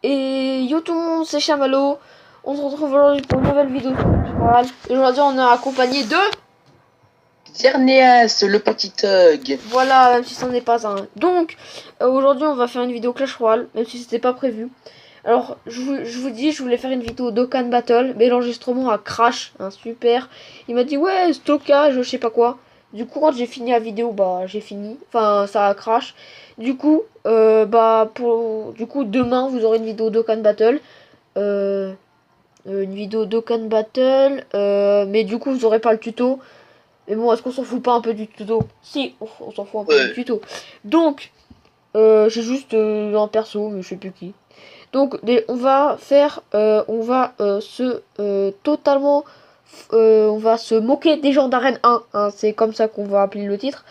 Et yo tout le monde, c'est Chamallow. On se retrouve aujourd'hui pour une nouvelle vidéo sur Clash Royale. Et aujourd'hui, on est accompagné de... Xerneas, le petit thug. Voilà, même si ce n'est pas un. Donc, aujourd'hui, on va faire une vidéo Clash Royale, même si c'était pas prévu. Alors, je vous dis, je voulais faire une vidéo Dokkan Battle, mais l'enregistrement a crash, hein, super. Il m'a dit, ouais, stockage, je sais pas quoi. Du coup, quand j'ai fini la vidéo, bah, j'ai fini. Enfin, ça a crash. Du coup, demain, vous aurez une vidéo Dokkan Battle. Une vidéo Dokkan Battle. Mais du coup, vous aurez pas le tuto. Mais bon, est-ce qu'on s'en fout pas un peu du tuto? Si, on s'en fout un peu du tuto. Donc, j'ai juste un perso, mais je sais plus qui. Donc, on va faire, on va on va se moquer des gens d'Arène 1. Hein, c'est comme ça qu'on va appeler le titre.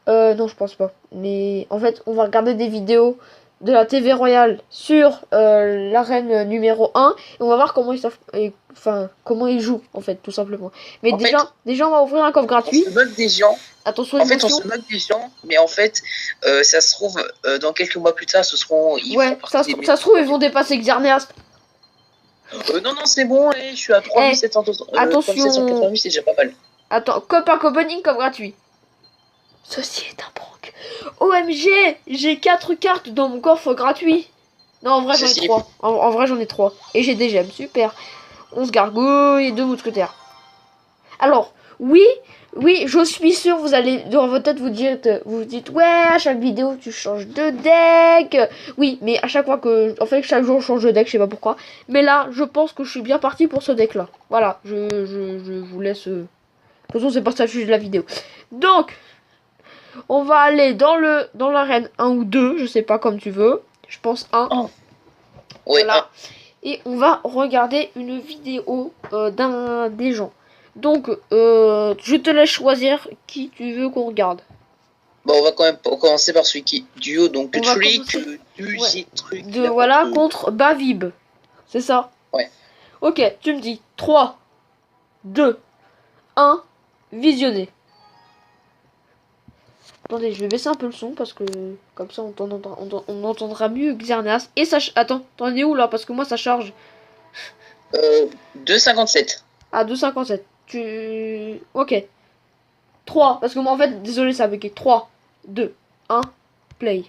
Non, je pense pas. Mais en fait, on va regarder des vidéos de la TV Royale sur l'arène numéro 1 et on va voir comment ils savent, comment ils jouent en fait, tout simplement. Mais déjà on va ouvrir un coffre gratuit. On se moque des gens. Attention, en fait, on se moque des gens, mais en fait, ça se trouve, dans quelques mois plus tard, ce seront... Ouais, ça se trouve, ils vont dépasser Xerneas. Non, c'est bon, je suis à 3700, attention. 3788, c'est déjà pas mal. Attends, copain opening comme gratuit. Ceci est un prank. OMG, j'ai 4 cartes dans mon coffre gratuit. Non, en vrai, j'en ai 3. En vrai, j'en ai 3. Et j'ai des gemmes, super. 11 gargouilles et 2 mousquetaires. Alors, oui, je suis sûr, vous allez dans votre tête vous dites, ouais, à chaque vidéo, tu changes de deck. Oui, mais à chaque fois que... En fait, chaque jour, je change de deck, je sais pas pourquoi. Mais là, je pense que je suis bien parti pour ce deck-là. Voilà, je vous laisse... De toute façon, c'est pas ça le sujet de la vidéo. Donc... On va aller dans l'arène 1 ou 2, je sais pas comme tu veux. Je pense 1. Oh. Oui, voilà. Et on va regarder une vidéo des gens. Donc, je te laisse choisir qui tu veux qu'on regarde. Bon, on va quand même commencer par celui qui duo, donc Trick, Truc. Voilà, contre Bavib. C'est ça? Ouais. Ok, tu me dis 3, 2, 1, visionner. Attendez, je vais baisser un peu le son parce que comme ça on entendra mieux Xerneas. Et ça... Attends, t'en es où là? Parce que moi ça charge. 2,57. Ah, 2,57. Ok. 3, parce que moi en fait, désolé ça a bugué. 3, 2, 1, play.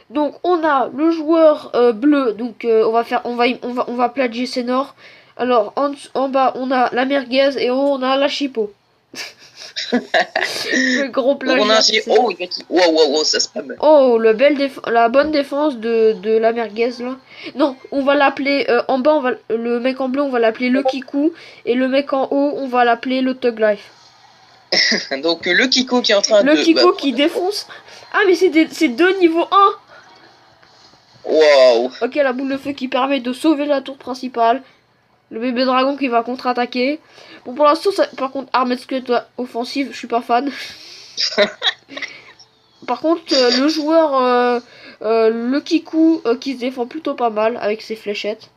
Donc on a le joueur bleu, donc on va plagier Senor. Alors en bas on a la merguez et en haut on a la chipot. Le gros plagiat. Wow, ça spam. Oh, la bonne défense de la merguez là. Non, on va l'appeler en bas, le mec en bleu, on va l'appeler le Kikou et le mec en haut, on va l'appeler le Thug Life. Donc le Kiko qui est en train le Kiko qui défonce. Ah mais c'est deux niveau 1. Wow. Ok, la boule de feu qui permet de sauver la tour principale. Le bébé dragon qui va contre-attaquer. Bon, pour l'instant, par contre, armée de squelette offensive, je suis pas fan. Par contre, le joueur, le Kikou, qui se défend plutôt pas mal avec ses fléchettes.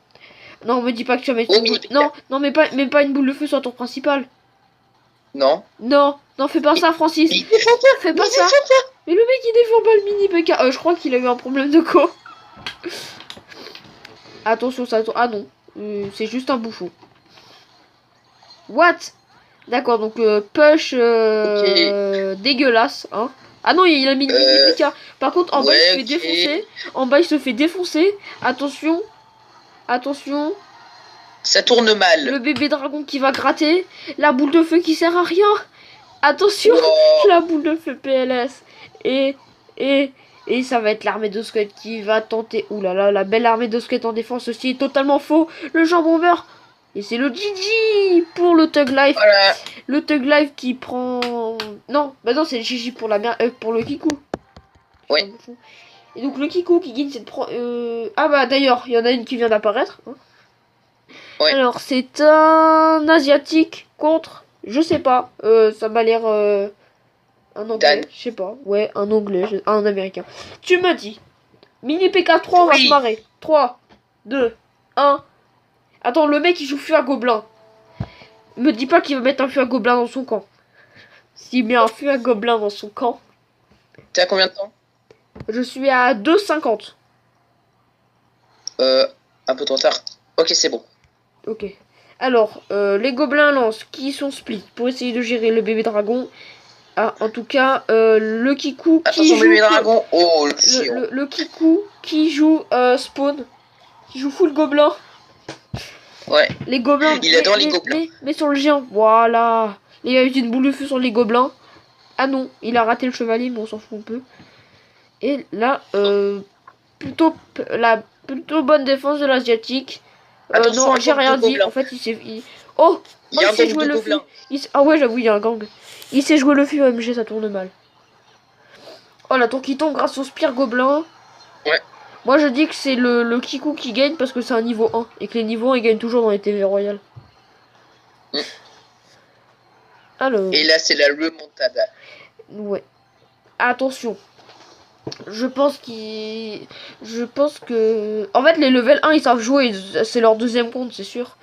Non, me dis pas que tu vas mettre une boule... Non, mais pas une boule de feu sur la tour principale. Non, fais pas ça, Francis. Fais pas ça. Mais le mec, il défend pas le mini PK. Je crois qu'il a eu un problème de co. Attention, ça... Ah non. C'est juste un bouffon. What? D'accord, donc push dégueulasse, hein. Ah non, il a mis le mini PK. Par contre, en bas, il se fait défoncer. En bas, il se fait défoncer. Attention. Ça tourne mal. Le bébé dragon qui va gratter. La boule de feu qui sert à rien. Attention. La boule de feu PLS. Et ça va être l'armée de squelettes qui va tenter. Ouh là là, la belle armée de squelettes en défense. Ceci est totalement faux. Le jambon beurre. Et c'est le GG pour le Thug Life. Voilà. Le Thug Life qui prend... Non, bah non, c'est le GG pour pour le Kikou. Oui. Et donc le Kikou qui gagne cette... Ah bah d'ailleurs, il y en a une qui vient d'apparaître. Hein. Ouais. Alors, c'est un Asiatique contre... Je sais pas. Ça m'a l'air... un Anglais, je sais pas. Ouais, un Anglais, un Américain. Tu me dis. Mini PK3, on va se marrer. 3, 2, 1... Attends, le mec il joue feu à gobelin. Me dis pas qu'il va mettre un feu à gobelin dans son camp. S'il met un feu à gobelin dans son camp. T'as combien de temps? Je suis à 2,50. Un peu trop tard. Ok, c'est bon. Ok. Alors, les gobelins lancent qui sont split pour essayer de gérer le bébé dragon. Ah, en tout cas, le Kikou qui Attention, joue... bébé dragon. Oh, le géant. Le Kikou qui joue spawn. Qui joue full gobelin. Ouais. Les gobelins. Il adore les gobelins. Mais sur le géant. Voilà. Il a eu une boule de feu sur les gobelins. Ah non, il a raté le chevalier, mais on s'en fout un peu. Et là, plutôt bonne défense de l'asiatique. Attention, non, j'ai rien dit. En fait, il s'est... Oh, il y a un s'est gang joué de le fût. gobelins. Ah ouais, j'avoue, il y a un gang. Il s'est joué le fût OMG, ça tourne mal. Oh, la tour qui tombe grâce au spire gobelin. Ouais. Moi, je dis que c'est le Kikou qui gagne parce que c'est un niveau 1. Et que les niveaux 1, ils gagnent toujours dans les TV Royales. Alors... Et là, c'est la remontada. Ouais. Attention. Je pense que... En fait, les level 1, ils savent jouer. C'est leur deuxième compte, c'est sûr.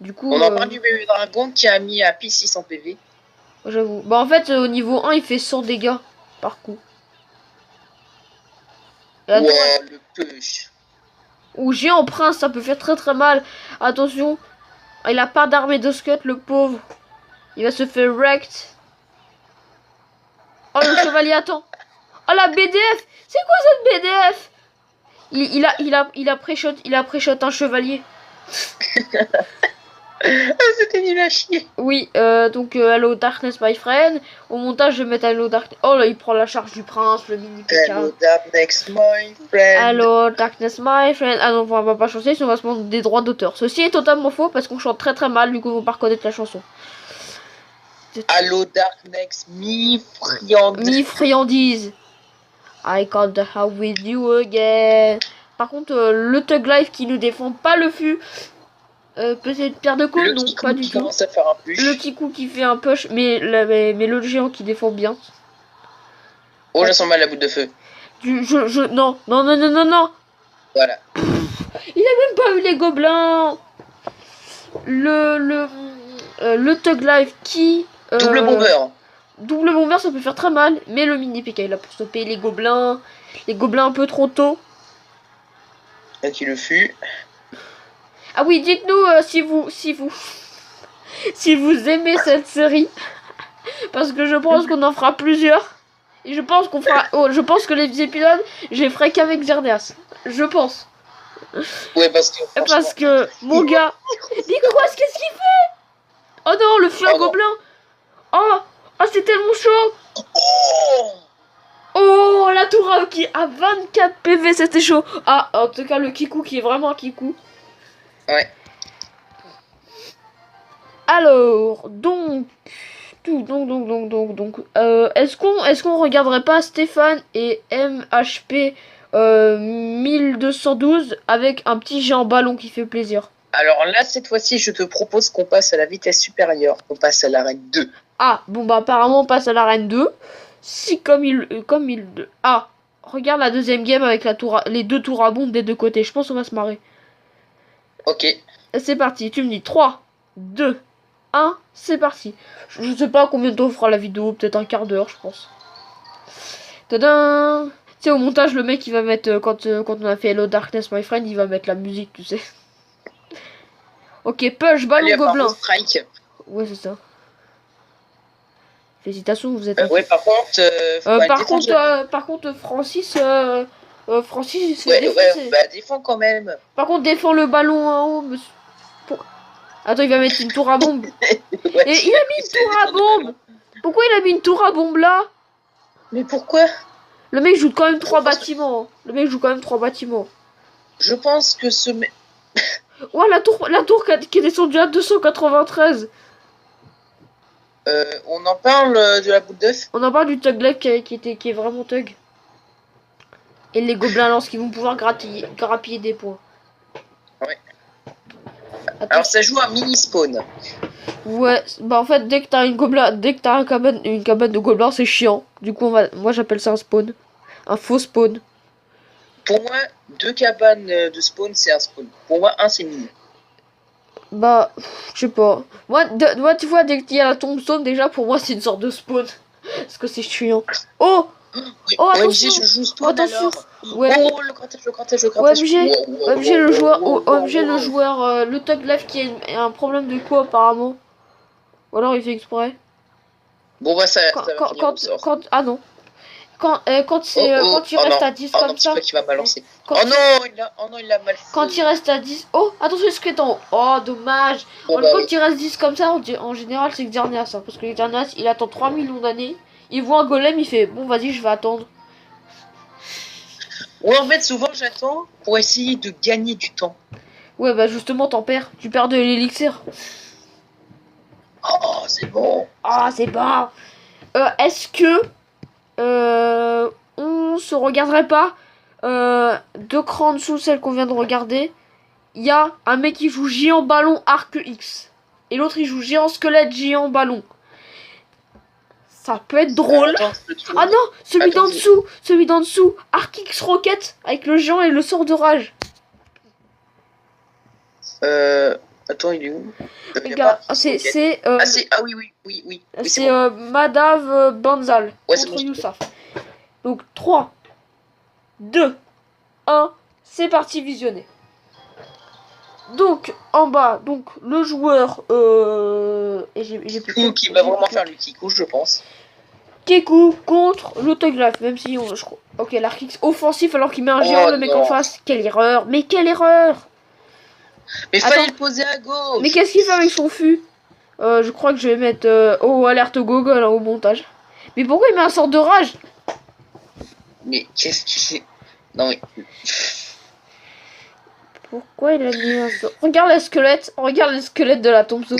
Du coup... On en parle du bébé dragon qui a mis à pile 600 PV. J'avoue. Bah, en fait, au niveau 1, il fait 100 dégâts par coup. Wow, le push. Ou géant prince, ça peut faire très très mal. Attention. Il a pas d'armée de scud, le pauvre. Il va se faire wrecked. Oh, le chevalier attend. Oh, la BDF. C'est quoi cette BDF? Il a pré-shot un chevalier. C'était nul à chier. Oui, donc Hello Darkness my friend. Au montage je vais mettre Hello Darkness. Oh là il prend la charge du prince, le mini PK. Hello Darkness my friend. Hello Darkness my friend. Ah non, on va pas chanter sinon on va se prendre des droits d'auteur. Ceci est totalement faux parce qu'on chante très très mal, du coup on va pas reconnaître la chanson. Hello Darkness mi friandise. Mi friandise. I can't have with you again. Par contre le Thug Life qui nous défend pas le fût. Peut-être Pierre de Cône, non, pas du tout. À faire un push. Le Kikou qui fait un push, mais le géant qui défend bien. Oh, je sens mal la boule de feu. Non. Voilà. Il a même pas eu les gobelins. Le Thug Life qui... Double bomber. Double bomber, ça peut faire très mal. Mais le mini PK, il a pour stopper les gobelins. Les gobelins un peu trop tôt. Et qui le fut. Ah oui, dites-nous si vous aimez cette série. Parce que je pense qu'on en fera plusieurs. Et je pense qu'on fera... Oh, je pense que les épisodes, je les ferai qu'avec Zerneas. Je pense. Ouais, parce que mon gars... Nicolas, qu'est-ce qu'il fait? Oh non, le flingue gobelin. Oh, c'est tellement chaud. Oh, la tour qui a 24 PV, c'était chaud. Ah, en tout cas, le Kikou qui est vraiment un Kikou. Ouais. Alors, est-ce qu'on regarderait pas Stéphane et MHP 1212 avec un petit géant ballon qui fait plaisir? Alors là, cette fois-ci, je te propose qu'on passe à la vitesse supérieure. On passe à l'arène 2. Ah, bon bah apparemment on passe à l'arène 2. Si comme il... Ah, regarde la deuxième game avec les deux tours à bombe des deux côtés. Je pense qu'on va se marrer. Ok. C'est parti, tu me dis 3, 2, 1, c'est parti. Je sais pas combien de temps on fera la vidéo, peut-être un quart d'heure, je pense. Tadam! Tu sais, au montage, le mec, il va mettre, quand on a fait Hello Darkness, my friend, il va mettre la musique, tu sais. Ok, push, ballon gobelin. Strike. Ouais, c'est ça. Félicitations, vous êtes... ouais, par contre... par contre, Francis... Francis, ouais, défends quand même. Par contre, défends le ballon en haut, monsieur. Attends, il va mettre une tour à bombe. Ouais, et il a mis une tour à bombe. Pourquoi il a mis une tour à bombe là? Mais pourquoi? Le mec joue quand même 3 bâtiments. Le mec joue quand même 3 bâtiments. Je pense que ce mec... Ouais, la tour qui est descendue à 293. On en parle de la boule d'œuf. On en parle du Thug Life qui est vraiment Thug. Et les gobelins lance qui vont pouvoir grappiller des points. Ouais. Attends. Alors ça joue un mini spawn. Ouais, bah en fait dès que t'as une cabane de gobelins c'est chiant. Du coup moi j'appelle ça un spawn. Un faux spawn. Pour moi, 2 cabanes de spawn c'est un spawn. Pour moi, un c'est mini. Bah, je sais pas. Moi, tu vois, dès qu'il y a la tombstone, déjà, pour moi, c'est une sorte de spawn. Parce que c'est chiant. Oh! Oui, Oh, OMG, attention. je joue Spawn Attention. alors. Ouais. Oh, le grattage, le grattage, le grattage. OMG, Wow, OMG le joueur, wow, wow, OMG wow, le wow. joueur, le Tug Life qui a un problème de quoi apparemment. Ou alors il fait exprès. Bon, bah, ça Quand, va quand, finir au quand, sort. quand- ah non. Quand Oh, c'est, oh, quand il oh reste non. à 10 Oh comme non, ça. dis pas qu'il va balancer. Quand Oh il, non, il a mal fait. quand il reste à 10. Oh, attention, il squelette en haut. Oh, dommage. Bon, bah, oui. Quand il reste 10 comme ça, en général, c'est Xerneas. Hein, parce que Xerneas, il attend 3 millions d'années. Il voit un golem, il fait bon, vas-y, je vais attendre. Ouais, en fait, souvent, j'attends pour essayer de gagner du temps. Ouais, bah justement, t'en perds. Tu perds de l'élixir. Oh, c'est bon. Ah, c'est bon. Est-ce que on se regarderait pas deux crans en dessous, celle qu'on vient de regarder? Il y a un mec qui joue géant ballon arc X et l'autre il joue géant squelette géant ballon. Ça peut être drôle. Attends, Ah non, celui d'en dessous, arc X rocket avec le géant et le sort de rage. Attends, il est où? Regarde, Ah, c'est ah oui, oui, oui, oui. Oui, c'est bon. Madav Banzal Ouais, c'est contre bon. Youssaf. Donc 3, 2, 1, c'est parti visionner. Donc en bas, donc le joueur et j'ai plus Qui va vraiment faire le Kikou, je pense. Keku contre l'autographe, même si je crois. Ok, l'arc offensif alors qu'il met un géant, Oh, le mec non. en face. Quelle erreur! Mais quelle erreur! Mais Attends. fallait le poser à gauche. Mais qu'est-ce qu'il fait avec son fût? Je crois que je vais mettre alerte Google au montage. Mais pourquoi il met un sort de rage? Mais qu'est-ce qu'il fait? Non mais. Pourquoi il a mis un sort? Regarde les squelettes de la tombstone.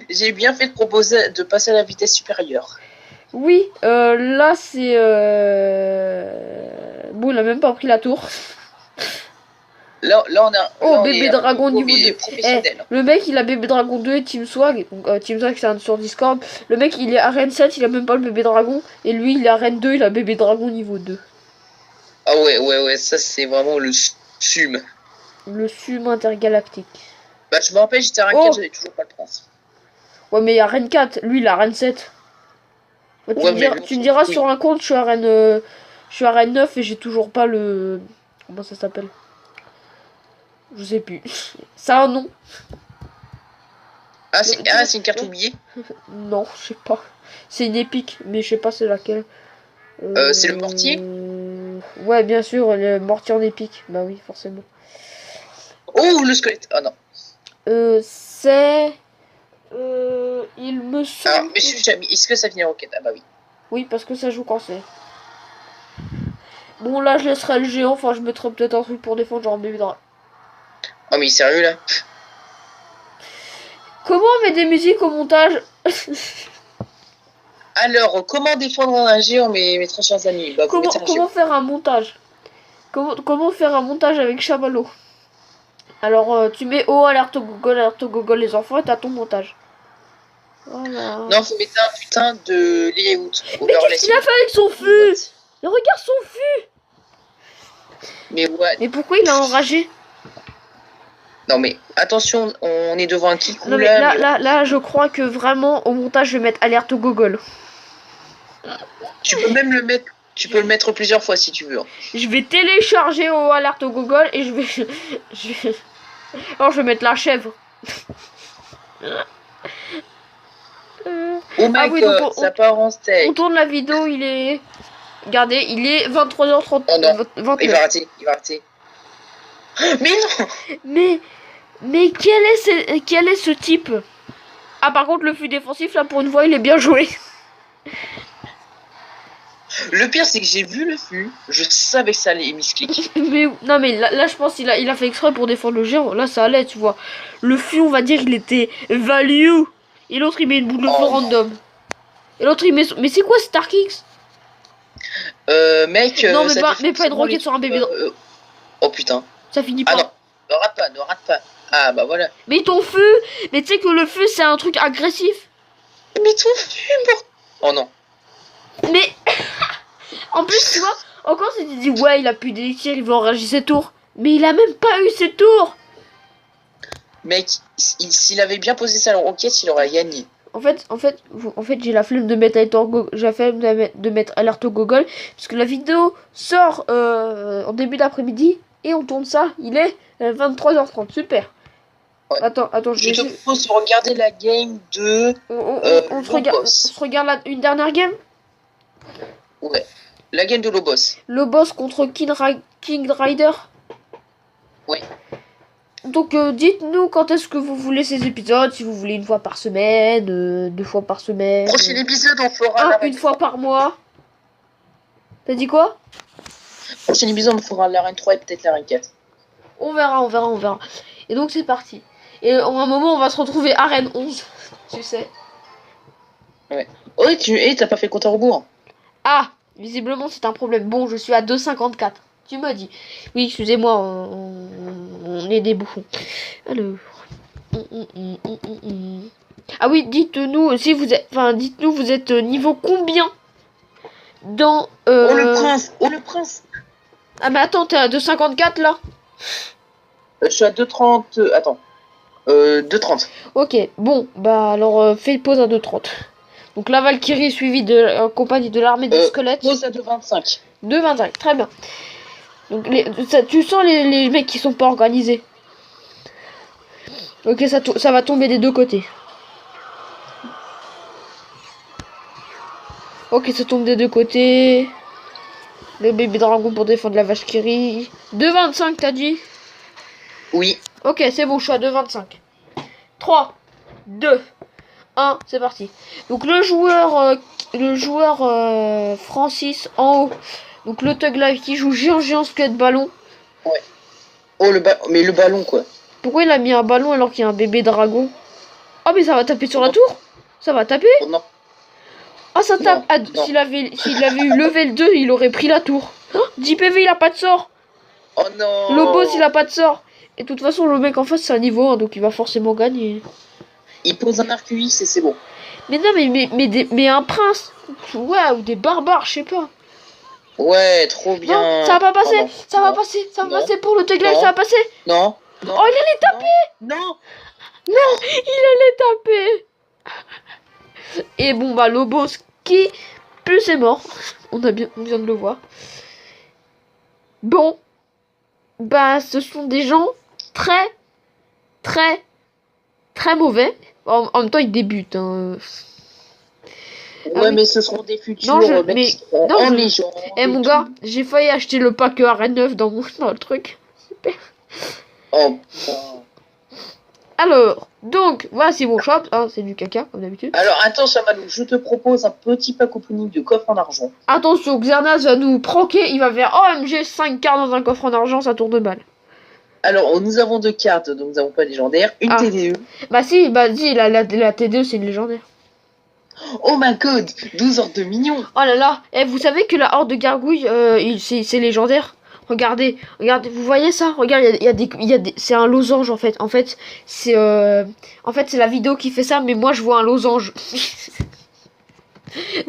J'ai bien fait de proposer de passer à la vitesse supérieure. Oui, là c'est bon, il a même pas pris la tour. Là on a. Oh, là, on bébé est dragon un niveau hobby 2. professionnel. Le mec il a bébé dragon 2 et Team Swag. Donc Team Swag c'est un sur Discord. Le mec il est arène 7, il a même pas le bébé dragon. Et lui il est arène 2, il a bébé dragon niveau 2. Ah ouais, ça c'est vraiment le sume. Le sume intergalactique. Bah je me rappelle, j'étais à Rank 4, j'avais toujours pas le prince. Ouais mais il y a arène 4, lui il a arène 7. Ouais, tu me diras oui. sur un compte je suis arène 9 et j'ai toujours pas le... Comment ça s'appelle? Je sais plus. Ça a un nom? Ah c'est une carte oubliée? Non, je sais pas. C'est une épique, mais je sais pas c'est laquelle. C'est le mortier? Ouais, bien sûr, le mortier en épique. Bah oui, forcément. Oh, le squelette. Ah non. C'est... il me semble... Alors, monsieur Jamy, est-ce que ça finit en roquette? Ah bah oui. Oui, parce que ça joue quand c'est. Bon, là, je laisserai le géant. Enfin, je mettrai peut-être un truc pour défendre, genre bébé dragon. Oh mais sérieux là? Comment on met des musiques au montage? Alors, comment défendre un géant, mes très chers amis? Bah, Comment faire un montage? Comment faire un montage avec Chamallow? Alors, tu mets alerte Google, les enfants, et t'as ton montage. Voilà. Non, faut mettre un putain de layout. Mais qu'est-ce qu'il a fait avec son fût? Mais regarde son fût. Mais ouais. Mais pourquoi il a enragé? Non mais attention, on est devant un Kikou Non mais là, je crois que vraiment au montage je vais mettre alerte Google. Tu peux même le mettre, tu peux le mettre plusieurs fois si tu veux. Je vais télécharger au alerte Google et je vais... Alors je vais mettre la chèvre. Oh mec, oui, donc ça part en steak. On tourne la vidéo, il est... Regardez, il est 23h30. Oh non, 29. il va rater. Mais non. Mais quel est ce type? Ah par contre le fût défensif là pour une fois il est bien joué. Le pire c'est que j'ai vu le fût, je savais que ça allait misclick. Mais non mais là je pense qu'il a fait exprès pour défendre le géant. Là ça allait, tu vois. Le fût on va dire il était value. Et l'autre il met une boule de feu random. Et l'autre il met... Mais c'est quoi Stark X? Mec... Non mais pas une roquette sur un bébé. Oh putain. Ça finit pas. Ah non, ne rate pas. Ah bah voilà. Mais ton feu. Mais tu sais que le feu c'est un truc agressif. Mais ton feu, oh non. Mais... En plus tu vois, encore si tu dis ouais il a plus d'élixir, il veut enrager ses tours. Mais il a même pas eu ses tours. Mec, s'il avait bien posé sa roquette, il aurait gagné. j'ai la flemme de mettre alerte au Google parce que la vidéo sort en début d'après-midi et on tourne ça, il est 23h30, super. Ouais. Attends, je te propose de regarder la game de on se regarde une dernière game. Ouais, la game de Lobos. Lobos contre King Rider. Ouais. Donc dites-nous quand est-ce que vous voulez ces épisodes, si vous voulez une fois par semaine, 2 fois par semaine. Prochain épisode, on fera une fois par mois. T'as dit quoi? Prochain épisode, on fera l'arène 3 et peut-être l'arène 4. On verra. Et donc c'est parti. Et en un moment, on va se retrouver arène 11, tu sais. Ouais. Oh, t'as pas fait le compte à rebours. Ah, visiblement c'est un problème. Bon, je suis à 2,54. Tu m'as dit. Oui, excusez-moi, on est des bouffons. Alors. Ah oui, dites-nous si vous êtes. Enfin, dites-nous, vous êtes niveau combien dans. Oh le prince. Ah, mais attends, t'es à 2,54 là? Je suis à 2,30. Attends. 2,30. Ok, bon, bah alors fais pause à 2,30. Donc la Valkyrie suivie de compagnie de l'armée des squelettes. Pause à 2,25. 2,25, très bien. Donc tu sens les mecs qui sont pas organisés. Ok, ça va tomber des deux côtés. Ok, ça tombe des deux côtés. Le bébé dragon pour défendre la Valkyrie. 2,25 t'as dit? Oui. Ok, c'est bon, je suis à 2,25. 3, 2, 1, c'est parti. Donc le joueur Francis en haut. Donc le Thug Life qui joue géant squelette ballon. Ouais. Oh mais le ballon quoi. Pourquoi il a mis un ballon alors qu'il y a un bébé dragon? Oh mais ça va taper sur la tour? Ça va taper? Oh, non. Ah ça tape. S'il avait eu level 2, il aurait pris la tour. 10 PV, il a pas de sort. Oh non. Le boss il a pas de sort. Et de toute façon le mec en face c'est un niveau 1 donc il va forcément gagner. Il pose un arc-UX et c'est bon. Mais non mais un prince. Ouais, ou des barbares, je sais pas. Ouais, trop bien. Non, ça va pas passer. Oh, ça va passer pour le Thug Life, ça va passer. Non. Oh, il allait taper. Non. Il allait taper. Et bon bah Lobos qui plus est mort. On vient de le voir. Bon. Bah ce sont des gens très mauvais. En même temps ils débutent. Hein. Ouais, mais ce seront des futurs mecs en légende. Eh mon gars, j'ai failli acheter le pack Arène 9 dans le truc. Super. Oh. Alors, donc, voici mon shop. Hein, c'est du caca, comme d'habitude. Alors, attends, Chamalou, je te propose un petit pack opening de coffre en argent. Attention, Xernas va nous pranker. Il va faire OMG 5 cartes dans un coffre en argent, ça tourne mal. Alors, nous avons 2 cartes, donc nous n'avons pas légendaire. Une TDE. Bah si, la TDE, c'est une légendaire. Oh my god, 12 ordres de mignons. Oh là là, vous savez que la horde de gargouilles, c'est légendaire. Regardez, vous voyez ça? Regarde, c'est un losange en fait. En fait, c'est la vidéo qui fait ça, mais moi je vois un losange.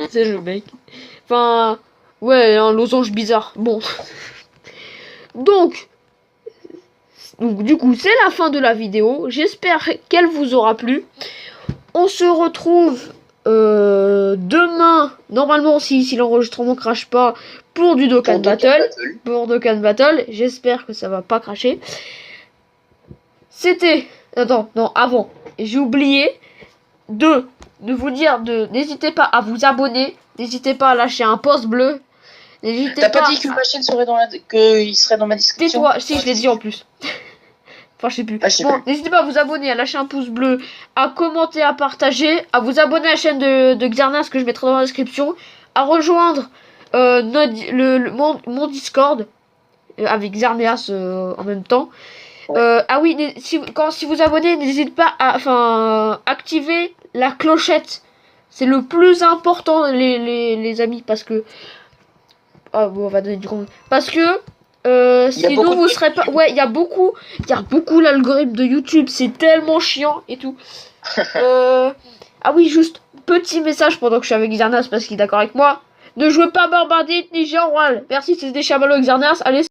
C'est le mec. Enfin, ouais, un losange bizarre. Bon. Donc du coup, c'est la fin de la vidéo. J'espère qu'elle vous aura plu. On se retrouve demain, normalement, si l'enregistrement crache pas, pour du Dokkan Battle. Pour Dokkan Battle, j'espère que ça va pas cracher. C'était... Attends, non, avant. J'ai oublié de vous dire n'hésitez pas à vous abonner. N'hésitez pas à lâcher un pouce bleu. T'as pas dit que ma chaîne serait qu'il serait dans ma description? Tais-toi, si, je l'ai dit en plus. Enfin, je sais plus. Bon, n'hésitez pas à vous abonner, à lâcher un pouce bleu, à commenter, à partager, à vous abonner à la chaîne de Xernas que je mettrai dans la description, à rejoindre mon Discord avec Xerneas en même temps. Ah oui, si vous abonnez, n'hésitez pas à activer la clochette. C'est le plus important, les amis, parce que... Ah bon, on va donner du compte. Parce que... sinon vous serez pas... Ouais, il y a beaucoup l'algorithme de YouTube, c'est tellement chiant et tout. Ah oui, juste petit message pendant que je suis avec Xernas parce qu'il est d'accord avec moi. Ne jouez pas Barbadite ni Jean Royal. Merci, c'était Chamallow Xernas. Allez.